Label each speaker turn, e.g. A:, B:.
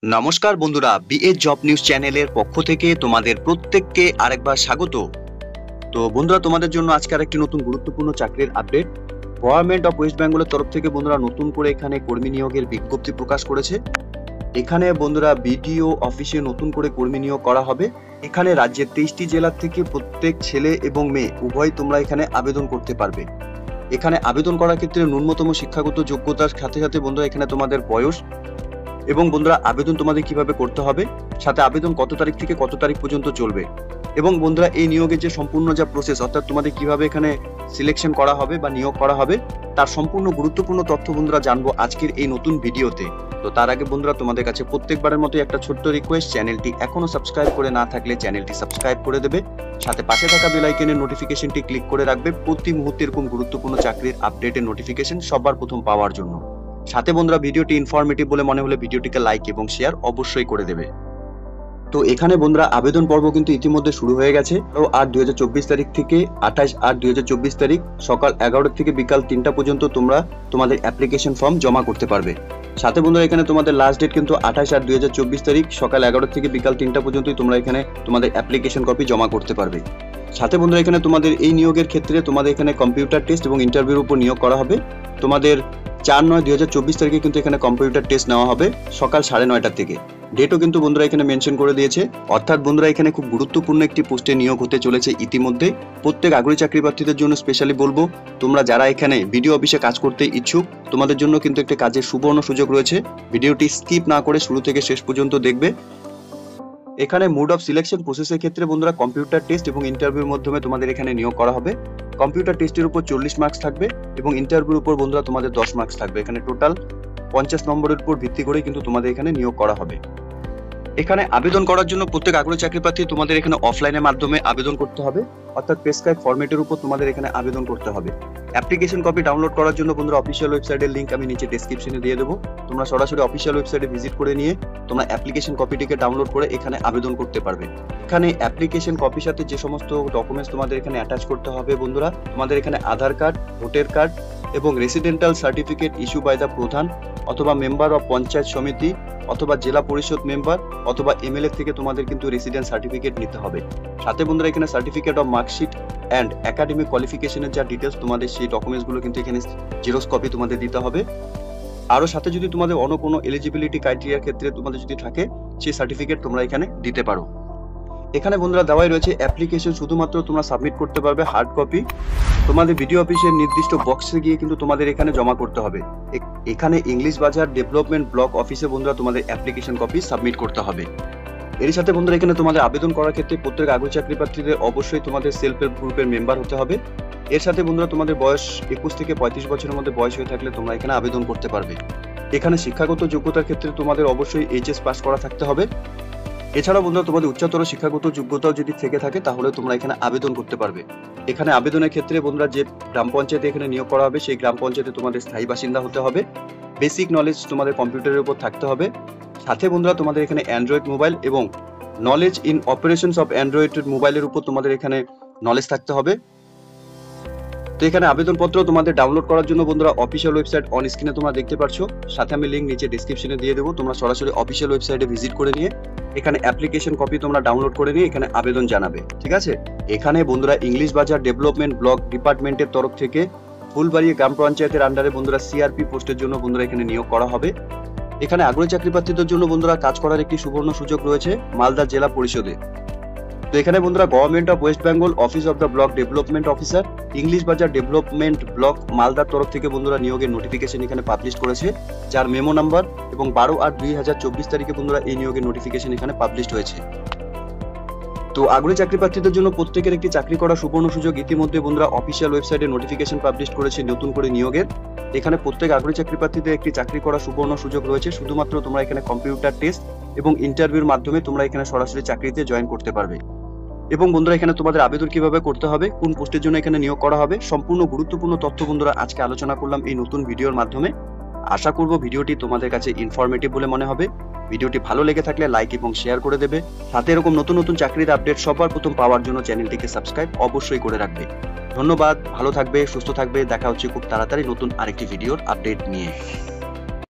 A: নমস্কার বন্ধুরা, BA job news চ্যানেলের পক্ষ থেকে তোমাদের প্রত্যেককে আরেকবার স্বাগত। তো বন্ধুরা, তোমাদের জন্য আজকে আরেকটি নতুন গুরুত্বপূর্ণ চাকরির আপডেট। গভর্নমেন্ট অফ ওয়েস্ট বেঙ্গলের তরফ থেকে বন্ধুরা নতুন করে এখানে কর্মী নিয়োগের বিজ্ঞপ্তি প্রকাশ করেছে। এখানে বন্ধুরা বিডিও অফিসে নতুন করে কর্মী নিয়োগ করা হবে। এখানে রাজ্যের 23টি জেলার থেকে প্রত্যেক ছেলে এবং মেয়ে উভয় তোমরা এখানে আবেদন করতে পারবে। এখানে আবেদন করার ক্ষেত্রে ন্যূনতম শিক্ষাগত যোগ্যতার সাথে সাথে বন্ধুরা এখানে তোমাদের বয়স এবং বন্ধুরা আবেদন তোমাদের কিভাবে করতে হবে, সাথে আবেদন কত তারিখ থেকে কত তারিখ পর্যন্ত চলবে, এবং বন্ধুরা এই নিয়োগের যে সম্পূর্ণ যা প্রসেস, অর্থাৎ তোমাদের কিভাবে এখানে সিলেকশন করা হবে বা নিয়োগ করা হবে, তার সম্পূর্ণ গুরুত্বপূর্ণ তথ্য বন্ধুরা জানবো আজকের এই নতুন ভিডিওতে। তো তার আগে বন্ধুরা তোমাদের কাছে প্রত্যেকবারের মতো একটা ছোট্ট রিকোয়েস্ট, চ্যানেলটি এখনো সাবস্ক্রাইব করে না থাকলে চ্যানেলটি সাবস্ক্রাইব করে দেবে, সাথে পাশে থাকা বেল আইকনের নোটিফিকেশনটি ক্লিক করে রাখবে প্রতি মুহূর্তে এরকম গুরুত্বপূর্ণ চাকরির আপডেটের নোটিফিকেশন সবার প্রথম পাওয়ার জন্য। সাথে বন্ধুরা ভিডিওটি ইনফরমেটিভ বলে মনে হলে ভিডিওটিকে লাইক এবং শেয়ার অবশ্যই করে দেবে। তো এখানে বন্ধুরা আবেদন পর্ব কিন্তু ইতিমধ্যে শুরু হয়ে গেছে। 8/2024 তারিখ থেকে 28/8/2024 তারিখ সকাল 11টা থেকে বিকাল 3টা পর্যন্ত তোমরা তোমাদের অ্যাপ্লিকেশন ফর্ম জমা করতে পারবে। সাথে বন্ধুরা এখানে তোমাদের লাস্ট ডেট কিন্তু 28/8/2024 তারিখ সকাল 11টা থেকে বিকাল 3টা পর্যন্তই তোমরা এখানে তোমাদের অ্যাপ্লিকেশন কপি জমা করতে পারবে। সাথে বন্ধুরা এখানে তোমাদের এই নিয়োগের ক্ষেত্রে তোমাদের এখানে কম্পিউটার টেস্ট এবং ইন্টারভিউর উপর নিয়োগ করা হবে। তোমাদের 4/9/2024 তারিখে কিন্তু এখানে কম্পিউটার টেস্ট নেওয়া হবে সকাল 9:30টা থেকে। ডেটও কিন্তু বন্ধুরা এখানে মেনশন করে দিয়েছে। অর্থাৎ বন্ধুরা এখানে খুব গুরুত্বপূর্ণ একটি পোস্টে নিয়োগ হতে চলেছে ইতিমধ্যে। প্রত্যেক আগ্রহী চাকরি প্রার্থীদের জন্য স্পেশালি বলবো, তোমরা যারা এখানে বিডিও অফিসে কাজ করতে ইচ্ছুক, তোমাদের জন্য কিন্তু একটি কাজের সুবর্ণ সুযোগ রয়েছে। ভিডিওটি স্কিপ না করে শুরু থেকে শেষ পর্যন্ত দেখবে। এখানে মোড অফ সিলেকশন প্রসেসের ক্ষেত্রে বন্ধুরা কম্পিউটার টেস্ট এবং ইন্টারভিউর মাধ্যমে তোমাদের এখানে নিয়োগ করা হবে। কম্পিউটার টেস্টের উপর 40 মার্কস থাকবে এবং ইন্টারভিউর উপর বন্ধুরা তোমাদের 10 মার্কস থাকবে। এখানে টোটাল 50 নম্বরের উপর ভিত্তি করে কিন্তু তোমাদের এখানে নিয়োগ করা হবে। এখানে আবেদন করার জন্য প্রত্যেক আগ্রহী চাকরি প্রার্থী তোমাদের এখানে অফলাইনের মাধ্যমে আবেদন করতে হবে, অর্থাৎ প্রেসক্রাইব ফরম্যাটের উপর তোমাদের এখানে আবেদন করতে হবে। অ্যাপ্লিকেশন কপি ডাউনলোড করার জন্য বন্ধুরা অফিসিয়াল ওয়েবসাইটের লিংক আমি নিচে ডেসক্রিপশনে দিয়ে দেবো। তোমরা সরাসরি অফিসিয়াল ওয়েবসাইটে ভিজিট করে নিয়ে তোমরা অ্যাপ্লিকেশন কপিটিকে ডাউনলোড করে এখানে আবেদন করতে পারবে। এখানে অ্যাপ্লিকেশন কপির সাথে যে সমস্ত ডকুমেন্টস তোমাদের এখানে অ্যাটাচ করতে হবে বন্ধুরা, তোমাদের এখানে আধার কার্ড, ভোটার কার্ড এবং residential certificate issue by the প্রধান অথবা মেম্বার অফ পঞ্চায়েত সমিতি অথবা জেলা পরিষদ মেম্বার অথবা এমএলএ থেকে তোমাদের কিন্তু রেসিডেন্স সার্টিফিকেট নিতে হবে। সাথে বন্ধুরা এখানে certificate of marksheet and academic কোয়ালিফিকেশনের যা ডিটেলস তোমাদের সেই ডকুমেন্টসগুলো কিন্তু এখানে জেরক্স কপি তোমাদের দিতে হবে। আরও সাথে যদি তোমাদের অন্য কোনো এলিজিবিলিটি ক্রাইটেরিয়ার ক্ষেত্রে তোমাদের যদি থাকে সেই সার্টিফিকেট তোমরা এখানে দিতে পারো। এখানে বন্ধুরা দেওয়াই রয়েছে অ্যাপ্লিকেশন শুধুমাত্র তোমরা সাবমিট করতে পারবে হার্ড কপি। তোমাদের ভিডিও অফিসের নির্দিষ্ট বক্সে গিয়ে কিন্তু তোমাদের এখানে জমা করতে হবে। এখানে ইংলিশ বাজার ডেভেলপমেন্ট ব্লক অফিসে বন্ধুরা তোমাদের অ্যাপ্লিকেশন কপি সাবমিট করতে হবে। এর সাথে বন্ধুরা এখানে তোমাদের আবেদন করার ক্ষেত্রে প্রত্যেক আগ্রহী চাকরি প্রার্থীদের অবশ্যই তোমাদের সেলফ হেল্প গ্রুপের মেম্বার হতে হবে। এর সাথে বন্ধুরা তোমাদের বয়স 21 থেকে 35 বছরের মধ্যে বয়স হয়ে থাকলে তোমরা এখানে আবেদন করতে পারবে। এখানে শিক্ষাগত যোগ্যতার ক্ষেত্রে তোমাদের অবশ্যই এইচএস পাস করা থাকতে হবে। এছাড়াও বন্ধুরা তোমাদের উচ্চতর শিক্ষাগত যোগ্যতাও যদি থেকে থাকে তাহলে তোমরা এখানে আবেদন করতে পারবে। এখানে আবেদনের ক্ষেত্রে বন্ধুরা যে গ্রাম পঞ্চায়েতে এখানে নিয়োগ করা হবে সেই গ্রাম পঞ্চায়েতে তোমাদের স্থায়ী বাসিন্দা হতে হবে। বেসিক নলেজ তোমাদের কম্পিউটারের উপর থাকতে হবে। সাথে বন্ধুরা তোমাদের এখানে অ্যান্ড্রয়েড মোবাইল এবং knowledge in operations of Android মোবাইলের উপর তোমাদের এখানে নলেজ থাকতে হবে। তো এখানে আবেদনপত্র তোমাদের ডাউনলোড করার জন্য বন্ধুরা অফিসিয়াল ওয়েবসাইট অন স্ক্রিনে তোমরা দেখতে পাচ্ছ, সাথে আমি লিংক নিচে ডেসক্রিপশনে দিয়ে দেবো। তোমরা সরাসরি অফিসিয়াল ওয়েবসাইটে ভিজিট করে নিয়ে এখানে অ্যাপ্লিকেশন কপি তোমরা ডাউনলোড করে নিয়ে এখানে আবেদন জানাবে। ঠিক আছে, এখানে বন্ধুরা ইংলিশ বাজার ডেভেলপমেন্ট ব্লক ডিপার্টমেন্টের তরফ থেকে ফুলবাড়ি গ্রাম পঞ্চায়েতের আন্ডারে বন্ধুরা সিআরপি পোস্টের জন্য বন্ধুরা এখানে নিয়োগ করা হবে। এখানে আগ্রহী চাকরি প্রার্থীদের জন্য বন্ধুরা কাজ করার একটি সুবর্ণ সুযোগ রয়েছে মালদা জেলা পরিষদে। তো এখানে বন্ধুরা government of West Bengal office of the block development officer English বাজার ডেভেলপমেন্ট ব্লক মালদার তরফ থেকে বন্ধুরা নিয়োগের নোটিফিকেশন এখানে পাবলিশ করেছে, যার মেমো নাম্বার এবং 12/8/2024 তারিখে বন্ধুরা এই নিয়োগের নোটিফিকেশন এখানে পাবলিশ হয়েছে। তো আগ্রহী চাকরি প্রার্থীদের জন্য প্রত্যেকের একটি চাকরি করার সুবর্ণ সুযোগ ইতিমধ্যে বন্ধুরা অফিসিয়াল ওয়েবসাইটে নোটিফিকেশন পাবলিশ করেছে নতুন করে নিয়োগের। এখানে প্রত্যেক আগ্রহী চাকরি প্রার্থীদের একটি চাকরি করার সুবর্ণ সুযোগ রয়েছে। শুধুমাত্র তোমরা এখানে কম্পিউটার টেস্ট এবং ইন্টারভিউর মাধ্যমে তোমরা এখানে সরাসরি চাকরিতে জয়েন করতে পারবে। এবং বন্ধুরা এখানে তোমাদের আবেদন কিভাবে করতে হবে, কোন পোস্টের জন্য এখানে নিয়োগ করা হবে, সম্পূর্ণ গুরুত্বপূর্ণ তথ্য বন্ধুরা আজকে আলোচনা করলাম এই নতুন ভিডিওর মাধ্যমে। আশা করব ভিডিওটি তোমাদের কাছে ইনফরমেটিভ বলে মনে হবে। ভিডিওটি ভালো লেগে থাকলে লাইক এবং শেয়ার করে দেবে। সাথে এরকম নতুন নতুন চাকরির আপডেট সবার প্রথম পাওয়ার জন্য চ্যানেলটিকে সাবস্ক্রাইব অবশ্যই করে রাখবে। ধন্যবাদ, ভালো থাকবে, সুস্থ থাকবে। দেখা হচ্ছে খুব তাড়াতাড়ি নতুন আরেকটি ভিডিওর আপডেট নিয়ে।